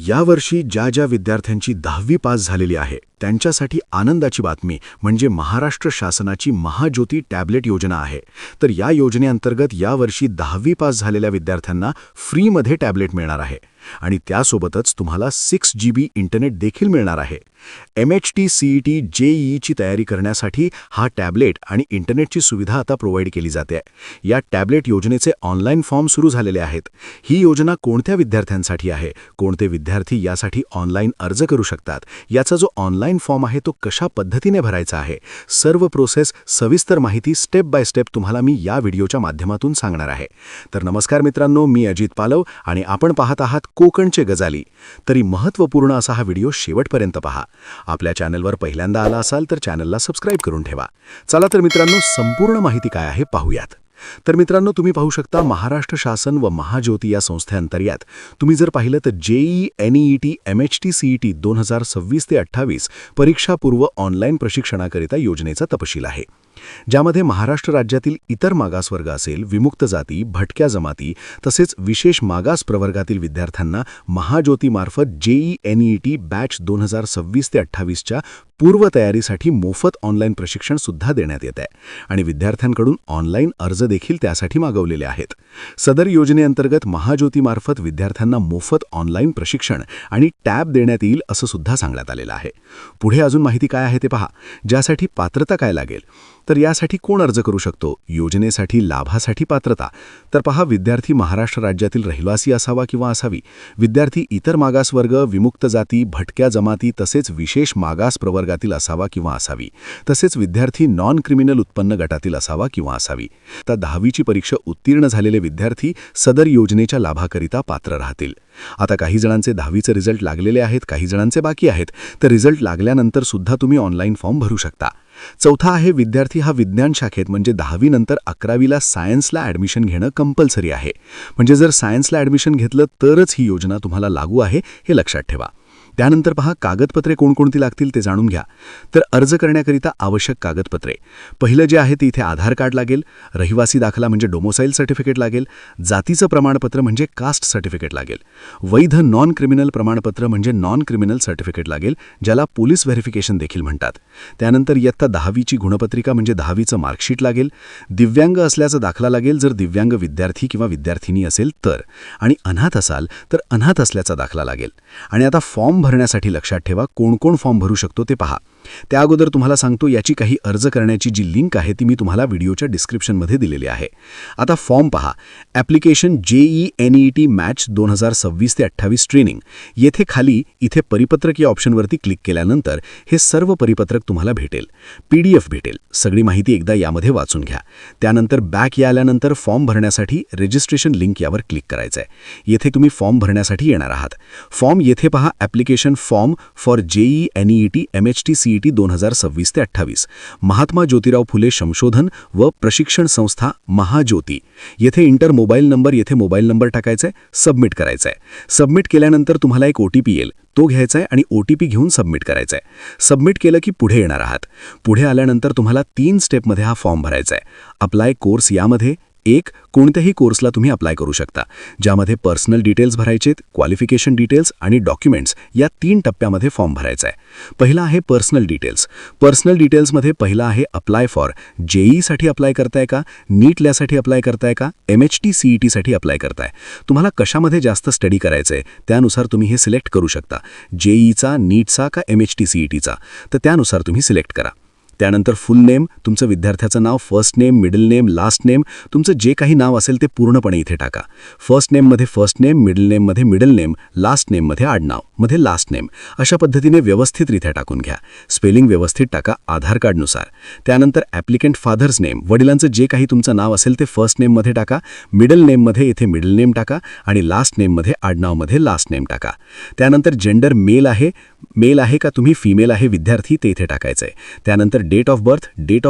यावर्षी ज्या विद्यार्थ्यांची 10वी पास झालेली आहे त्यांच्यासाठी आनंदाची बातमी म्हणजे महाराष्ट्र शासनाची महाज्योती टॅबलेट योजना आहे। तर या योजनेअंतर्गत यावर्षी 10वी पास झालेल्या विद्यार्थ्यांना फ्रीमध्ये टॅबलेट मिळणार आहे आणि त्यासोबतच तुम्हाला 6 GB इंटरनेट देखील मिळणार आहे। MHT CET JEEची तयारी करण्यासाठी हा टॅबलेट आणि इंटरनेटची सुविधा आता प्रोव्हाइड केली जाते। या टॅबलेट योजनेचे ऑनलाईन फॉर्म सुरू झालेले आहेत। ही योजना कोणत्या विद्यार्थ्यांसाठी आहे, कोणते विद्यार्थी यासाठी ऑनलाईन अर्ज करू शकतात, याचा जो ऑनलाईन फॉर्म आहे तो कशा पद्धतीने भरायचा आहे, सर्व प्रोसेस सविस्तर माहिती स्टेप बाय स्टेप तुम्हाला मी या व्हिडिओच्या माध्यमातून सांगणार आहे। तर नमस्कार मित्रांनो, मी अजित पालव आणि आपण पाहत आहात कोकणचे गजाली। तरी महत्त्वपूर्ण असा हा व्हिडिओ शेवटपर्यंत पहा। आपल्या चॅनलवर पहिल्यांदा आला असाल तर चॅनलला सबस्क्राइब करून ठेवा। चला तर मित्रांनो, संपूर्ण माहिती काय आहे पाहूयात। तर मित्रांनो, तुम्ही पाहू शकता महाराष्ट्र शासन व महाज्योती या संस्थेअंतर्गत तुम्ही जर पाहिलं तर JEE NEET MHT CET 2026 ते 28 परीक्षापूर्व ऑनलाईन प्रशिक्षणाकरिता योजनेचा तपशील आहे, ज्यामध्ये महाराष्ट्र राज्यातील इतर मागासवर्ग असेल, विमुक्त जाती, भटक्या जमाती तसेच विशेष मागास प्रवर्गातील विद्यार्थ्यांना महाज्योतीमार्फत JEE NEET बॅच 2026 ते 28च्या पूर्वतयारीसाठी मोफत ऑनलाईन प्रशिक्षण सुद्धा देण्यात येत आहे आणि विद्यार्थ्यांकडून ऑनलाईन अर्ज देखील त्यासाठी मागवलेले आहेत। सदर योजनेअंतर्गत महाज्योतीमार्फत विद्यार्थ्यांना मोफत ऑनलाईन प्रशिक्षण आणि टॅब देण्यात येईल असं सुद्धा सांगण्यात आलेलं आहे। पुढे अजून माहिती काय आहे ते पहा। ज्यासाठी पात्रता काय लागेल, तर यासाठी कोण अर्ज करू शकतो, योजनेसाठी लाभासाठी पात्रता, तर पहा, विद्यार्थी महाराष्ट्र राज्यातील रहिवासी असावा किंवा असावी, विद्यार्थी इतर मागासवर्ग, विमुक्त जाती, भटक्या जमाती तसेच विशेष मागास प्रवर्गातील असावा किंवा असावी, तसेच विद्यार्थी नॉन क्रिमिनल उत्पन्न गटातील असावा किंवा असावी। तर 10वीची परीक्षा उत्तीर्ण झालेले विद्यार्थी सदर योजनेच्या लाभाकरिता पात्र राहतील। आता काही जणांचे 10वीचे रिझल्ट लागलेले आहेत, काही जणांचे बाकी आहेत, तर रिझल्ट लागल्यानंतर सुद्धा तुम्ही ऑनलाईन फॉर्म भरू शकता। चौथा आहे, विद्यार्थी हा विज्ञान शाखेत म्हणजे 10वी नंतर 11वीला सायन्सला ॲडमिशन घेणं कंपल्सरी आहे। म्हणजे जर सायन्सला ॲडमिशन घेतलं तरच ही योजना तुम्हाला लागू आहे, हे लक्षात ठेवा। त्यानंतर पहा, कागदपत्रे कोणकोणती लागतील ते जाणून घ्या। तर अर्ज करण्याकरिता आवश्यक कागदपत्रे, पहिलं जे आहे ते इथे आधार कार्ड लागेल, रहिवासी दाखला म्हणजे डोमोसाईल सर्टिफिकेट लागेल, जातीचं प्रमाणपत्र म्हणजे कास्ट सर्टिफिकेट लागेल, वैध नॉन क्रिमिनल प्रमाणपत्र म्हणजे नॉन क्रिमिनल सर्टिफिकेट लागेल, ज्याला पोलीस व्हेरिफिकेशन देखील म्हणतात। त्यानंतर इयत्ता 10वीची गुणपत्रिका म्हणजे 10वीचं मार्कशीट लागेल, दिव्यांग असल्याचा दाखला लागेल जर दिव्यांग विद्यार्थी किंवा विद्यार्थिनी असेल तर, आणि अनाथ असाल तर अनाथ असल्याचा दाखला लागेल। आणि आता फॉर्म भरण्यासाठी लक्षात ठेवा कोण कोण फॉर्म भरू शकतो ते पहा। त्या अगोदर तुम्हाला सांगतो, याची काही अर्ज करण्याची जी लिंक आहे ती मी तुम्हाला व्हिडिओच्या डिस्क्रिप्शनमध्ये दिलेली आहे। आता फॉर्म पहा, ॲप्लिकेशन JEE NEET मॅच 2026 ते 28 ट्रेनिंग, येथे खाली इथे परिपत्रक या ऑप्शनवरती क्लिक केल्यानंतर हे सर्व परिपत्रक तुम्हाला भेटेल, PDF भेटेल, सगळी माहिती एकदा यामध्ये वाचून घ्या। त्यानंतर बॅक आल्यानंतर फॉर्म भरण्यासाठी रजिस्ट्रेशन लिंक यावर क्लिक करायचं आहे। येथे तुम्ही फॉर्म भरण्यासाठी येणार आहात। फॉर्म येथे पहा, application form for JEE NEET MHT CET 2026 ते 28 महात्मा ज्योतिराव फुले संशोधन व प्रशिक्षण संस्था महाज्योती। येथे इंटर मोबाईल नंबर, येथे मोबाईल नंबर टाकायचा आहे, सबमिट करायचं आहे। सबमिट केल्यानंतर तुम्हाला एक OTP येईल, तो घ्यायचा आहे आणि OTP घेऊन सबमिट करायचा आहे। सबमिट केलं की पुढे येणार आहात। पुढे आल्यानंतर तुम्हाला 3 स्टेपमध्ये हा फॉर्म भरायचा आहे। अप्लाय कोर्स, यामध्ये एक कोणत्याही कोर्सला तुम्ही अप्लाय करू शकता, ज्यामध्ये पर्सनल डिटेल्स भरायचेत, क्वालिफिकेशन डिटेल्स आणि डॉक्युमेंट्स या 3 टप्प्यामध्ये फॉर्म भरायचा आहे। पहिला आहे पर्सनल डिटेल्स। पर्सनल डिटेल्समध्ये पहिला आहे अप्लाय फॉर JEEसाठी अप्लाय करताय का, नीटल्यासाठी अप्लाय करताय का, MHT CETसाठी अप्लाय करताय, तुम्हाला कशामध्ये जास्त स्टडी करायचं आहे त्यानुसार तुम्ही हे सिलेक्ट करू शकता, JEEचा, नीटचा का MHT CETचा, तर त्यानुसार तुम्ही सिलेक्ट करा। त्यानंतर फुल नेम, तुमचं विद्यार्थ्याचं नाव, first name, middle name, last name, तुमचं जे काही नाव असेल ते पूर्णपणे इथे टाका। फर्स्ट नेममध्ये फर्स्ट नेम, मिडल नेममध्ये मिडल नेम, लास्ट नेममध्ये आडनाव मध्ये लास्ट नेम, अशा पद्धतीने व्यवस्थितरित्या टाकून घ्या। स्पेलिंग व्यवस्थित टाका आधार कार्डनुसार। त्यानंतर ॲप्लिकंट फादर्स नेम, वडिलांचं जे काही तुमचं नाव असेल ते फर्स्ट नेममध्ये टाका, मिडल नेममध्ये इथे मिडल नेम टाका आणि लास्ट नेममध्ये आडनावमध्ये लास्ट नेम टाका। त्यानंतर जेंडर मेल आहे का तुम्ही फिमेल आहे विद्यार्थी ते इथे टाकायचं आहे। त्यानंतर डेट ऑफ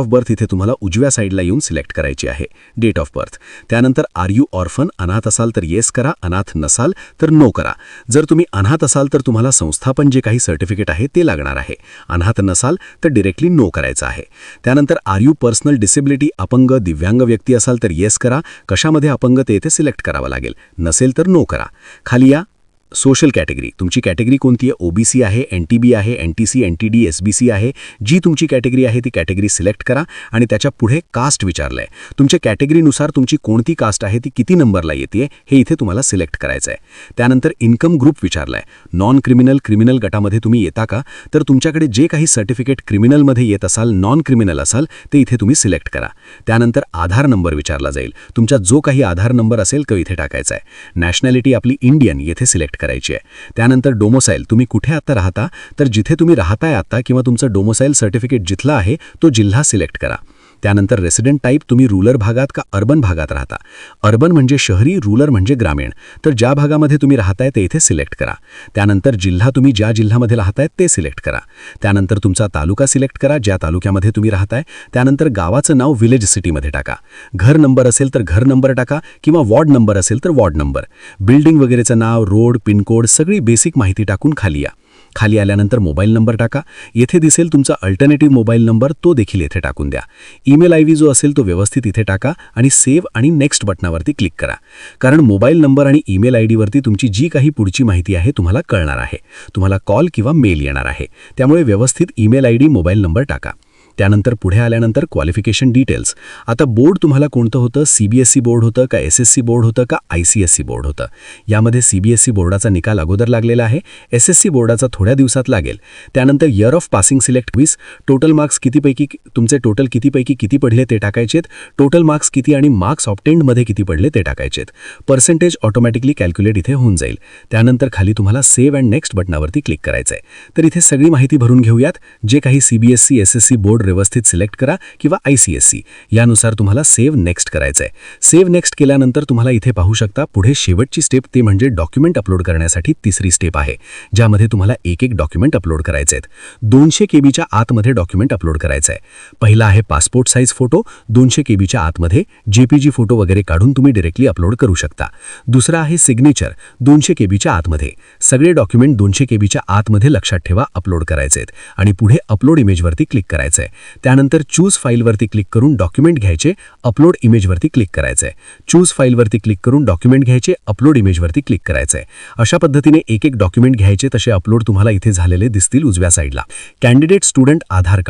बर्थ इथे तुम्हाला उजव्या साईडला येऊन सिलेक्ट करायची आहे, डेट ऑफ बर्थ। त्यानंतर आर यू ऑर्फन, अनाथ असाल तर येस करा, अनाथ नसाल तर नो करा। जर तुम्ही अनाथ असाल तर तुम्हाला संस्थापन जे काही सर्टिफिकेट आहे ते लागणार आहे, अनाथ नसाल तर डायरेक्टली नो करायचं आहे। त्यानंतर आर यू पर्सनल डिसेबिलिटी, अपंग दिव्यांग व्यक्ती असाल तर येस करा, कशामध्ये अपंग ते इथे सिलेक्ट करावं लागेल, नसेल तर नो करा। खाली या, सोशल कॅटेगरी, तुमची कॅटेगरी कोणती आहे? ओबीसी आहे, एनटीबी आहे, एनटीसी, एनटीडी, एसबीसी आहे. जी तुमची कॅटेगरी आहे ती कॅटेगरी सिलेक्ट करा आणि त्याच्या पुढे कास्ट विचारलंय. तुमच्या कॅटेगरीनुसार तुमची कोणती कास्ट आहे ती किती नंबरला येते हे इथे तुम्हाला सिलेक्ट करायचं आहे. त्यानंतर इन्कम ग्रुप विचारलाय. नॉन क्रिमिनल, क्रिमिनल गटामध्ये तुम्ही येता का? तर तुमच्याकडे जे काही सर्टिफिकेट क्रिमिनलमध्ये येत असाल, नॉन क्रिमिनल असाल ते इथे तुम्ही सिलेक्ट करा. त्यानंतर आधार नंबर विचारला जाईल. तुमचा जो काही आधार नंबर असेल तो इथे टाकायचा आहे. नॅशनॅलिटी आपली इंडियन येथे सिलेक्ट करायची आहे. त्यानंतर डोमोसाईल, तुम्ही कुठे आता राहता, तर जिथे तुम्ही राहताय आता किंवा तुमचं डोमोसाईल सर्टिफिकेट जिथला आहे तो जिल्हा सिलेक्ट करा. त्यानंतर रेसिडेंट टाईप, तुम्ही रुरल भागात का अर्बन भागात राहता. अर्बन म्हणजे शहरी, रुरल म्हणजे ग्रामीण. तर ज्या भागामध्ये तुम्ही राहताय ते इथे सिलेक्ट करा. त्यानंतर जिल्हा, तुम्ही ज्या जिल्ह्यामध्ये राहताय ते सिलेक्ट करा. त्यानंतर तुमचा तालुका सिलेक्ट करा, ज्या तालुक्यामध्ये तुम्ही राहताय. त्यानंतर गावाचं नाव विलेज सिटीमध्ये टाका. घर नंबर असेल तर घर नंबर टाका किंवा वॉर्ड नंबर असेल तर वॉर्ड नंबर. बिल्डिंग वगैरेचं नाव, रोड, पिनकोड सगळी बेसिक माहिती टाकून खाली या. खाली आल्यानंतर मोबाईल नंबर टाका. येथे दिसेल तुमचा अल्टरनेटिव्ह मोबाईल नंबर, तो देखील येथे टाकून द्या. ईमेल आयडी जो असेल तो व्यवस्थित इथे टाका आणि सेव्ह आणि नेक्स्ट बटनावरती क्लिक करा. कारण मोबाईल नंबर आणि ईमेल आयडीवरती तुमची जी काही पुढची माहिती आहे तुम्हाला कळणार आहे. तुम्हाला कॉल किंवा मेल येणार आहे. त्यामुळे व्यवस्थित ईमेल आयडी, मोबाईल नंबर टाका. त्यानंतर पुढे आल्यानंतर क्वालिफिकेशन डिटेल्स. आता बोर्ड तुम्हाला कोणतं होतं? सीबीएसई बोर्ड होतं का, एसएससी बोर्ड होतं का, आयसीएसई बोर्ड होतं? यामध्ये सीबीएसई बोर्डाचा निकाल अगोदर लागलेला आहे. एसएससी बोर्डाचा थोड्या दिवसात लागेल. त्यानंतर year of passing select 20. Total marks कितीपैकी, तुमचे टोटल कितीपैकी किती पडले ते टाकायचेत. टोटल मार्क्स किती आणि मार्क्स ऑब्टेन्डमध्ये किती पडले ते टाकायचेत. पर्सेंटेज ऑटोमॅटिकली कॅल्क्युलेट इथे होऊन जाईल. त्यानंतर खाली तुम्हाला सेव्ह अँड नेक्स्ट बटनावरती क्लिक करायचं आहे. तर इथे सगळी माहिती भरून घेऊयात. जे काही सीबीएसई, एसएससी बोर्ड व्यवस्थित सिलेक्ट करा किंवा आयसीएससी, यानुसार तुम्हाला सेव्ह नेक्स्ट करायचं आहे. सेव्ह नेक्स्ट केल्यानंतर तुम्हाला इथे पाहू शकता पुढे शेवटची स्टेप, ते म्हणजे डॉक्युमेंट अपलोड करण्यासाठी तिसरी स्टेप आहे, ज्यामध्ये तुम्हाला एक एक डॉक्युमेंट अपलोड करायचे आहेत. 200 केबीच्या आतमध्ये डॉक्युमेंट अपलोड करायचं आहे. पहिला आहे पासपोर्ट साईज फोटो. 200 केबीच्या आतमध्ये जेपीजी फोटो वगैरे काढून तुम्ही डायरेक्टली अपलोड करू शकता. दुसरा आहे सिग्नेचर. 200 केबीच्या आतमध्ये. सगळे डॉक्युमेंट 200 केबीच्या आतमध्ये लक्षात ठेवा अपलोड करायचे आहेत. आणि पुढे अपलोड इमेजवरती क्लिक करायचं आहे. त्यानंतर चूज फाईलवरती क्लिक करून डॉक्युमेंट घ्यायचे, अपलोड इमेजवरती क्लिक करायचं आहे. चूज फाईलवरती क्लिक करून डॉक्युमेंट घ्यायचे, अपलोड इमेजवरती क्लिक करायचं आहे. अशा पद्धतीने एक एक डॉक्युमेंट घ्यायचे, तसे अपलोड तुम्हाला इथे झालेले दिसतील उजव्या साईडला. कॅन्डिडेट स्टुडंट आधार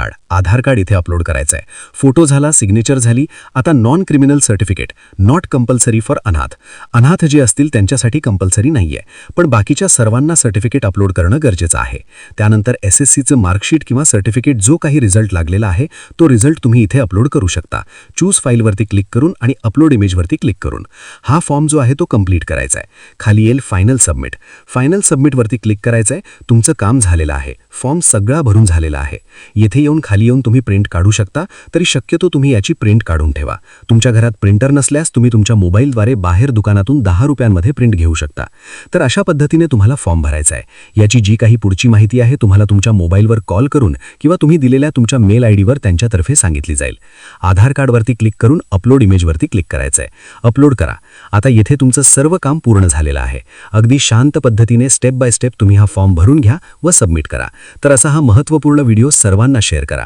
कार्ड इथे अपलोड करायचं आहे. फोटो झाला, सिग्नेचर झाली. आता non criminal certificate, not compulsory for अनाथ जे असतील त्यांच्यासाठी कंपल्सरी नाहीये, पण बाकीच्या सर्वांना सर्टिफिकेट अपलोड करणं गरजेचं आहे. त्यानंतर एसएससीचं मार्कशीट किंवा सर्टिफिकेट, जो काही रिझल्ट लागलेला आहे तो रिझल्ट तुम्ही इथे अपलोड करू शकता. चूज फाईलवरती क्लिक करून आणि अपलोड इमेजवरती क्लिक करून हा फॉर्म जो आहे तो कंप्लीट करायचा आहे. खाली येईल फायनल सबमिट. फायनल सबमिटवरती क्लिक करायचं आहे. तुमचं काम झालेलं आहे. फॉर्म सगळा भरून झालेला आहे. येथे येऊन खाली येऊन तुम्ही प्रिंट काढू शकता. तरी शक्यतो तुम्ही याची प्रिंट काढून ठेवा. तुमच्या घरात प्रिंटर नसल्यास तुम्ही तुमच्या मोबाईलद्वारे बाहेर दुकानातून 10 रुपयांमध्ये प्रिंट घेऊ शकता. तर अशा पद्धतीने तुम्हाला फॉर्म भरायचा आहे. याची जी काही पुढची माहिती आहे तुम्हाला तुमच्या मोबाईलवर कॉल करून किंवा तुम्ही दिलेल्या तुमच्या मेल आयडीवर त्यांच्यातर्फे सांगितली जाईल. आधार कार्डवरती क्लिक करून अपलोड इमेजवरती क्लिक करायचं आहे. अपलोड करा. आता येथे तुमचं सर्व काम पूर्ण झालेलं आहे. अगदी शांत पद्धतीने स्टेप बाय स्टेप तुम्ही हा फॉर्म भरून घ्या व सबमिट करा. तर असा हा महत्त्वपूर्ण व्हिडिओ सर्वांना शेअर करा.